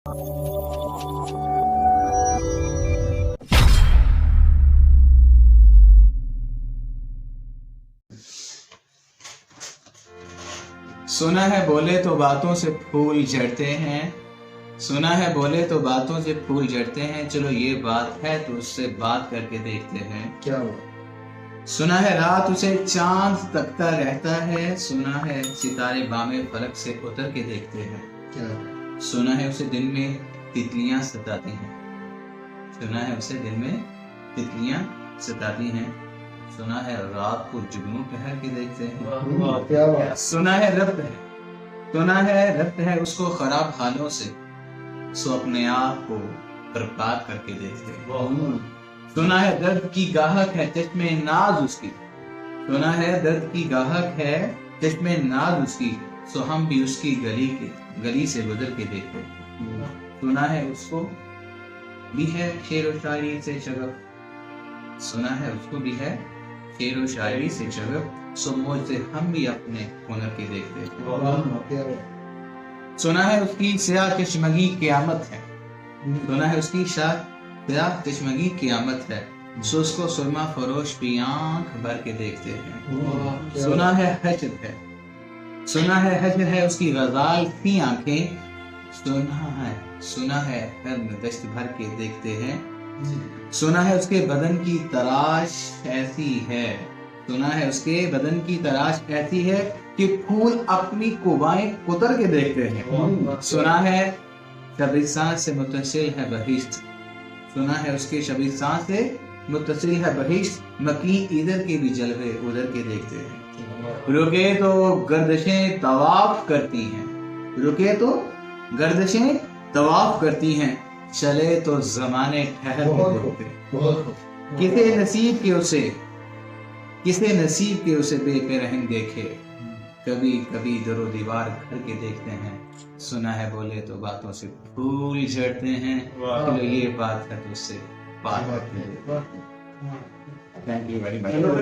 सुना है बोले तो बातों से फूल झड़ते हैं, सुना है बोले तो बातों से फूल झड़ते हैं। चलो ये बात है तो उससे बात करके देखते हैं। क्या हुआ? सुना है रात उसे चांद तकता रहता है, सुना है सितारे बामे फलक से उतर के देखते हैं। क्या? सुना है उसे दिन में तितलियां सताती हैं, सुना है उसे दिन में तितलियां सताती हैं। सुना है रात को जुगनू ठहर के देखते हैं। क्या हुआ? सुना है रब्त है उसको खराब हालों से, सो अपने आप को बर्बाद करके देखते हैं। सुना है दर्द की गाहक है चश्मे नाज उसकी, सुना है दर्द की गाहक है चश्मे नाज उसकी, सो हम भी उसकी गली से गुजर के देखते हैं। सुना है उसको भी है शेर व शायरी से शगफ, सुना है उसको भी है शेर व शायरी से शगफ, सो मौज से हम भी अपने हुनर के देखते हैं। सुना है उसकी स्याह चश्मगी क़यामत है, सुना है उसकी स्याह चश्मगी क़यामत है, सो उसको सुरमा फरोश भी आंख भर के देखते हैं। सुना है हश्र है उसकी गजाल की आंखें, सुना है हर दश्त भर के देखते हैं। सुना है उसके बदन की तराश ऐसी है, सुना है उसके बदन की तराश ऐसी है कि फूल अपनी कुबाएं कुतर के देखते हैं। सुना है शबीस्तान से मुत्तसिल है बहिश्त, सुना है उसके शबीस्तान से मुत्तसिल है बहिश्त, मकी इधर के भी जलवे उधर के देखते हैं। रुके तो गर्दिशें तवाफ करती हैं, रुके तो गर्दिशें तवाफ करती हैं, चले तो जमाने ठहर के देखते। किसे नसीब के उसे बेपरहन देखे, कभी कभी दरो दीवार घर के देखते हैं। सुना है बोले तो बातों से फूल झड़ते हैं, चलो ये बात है तो उससे बात करते हैं। Thank you very much.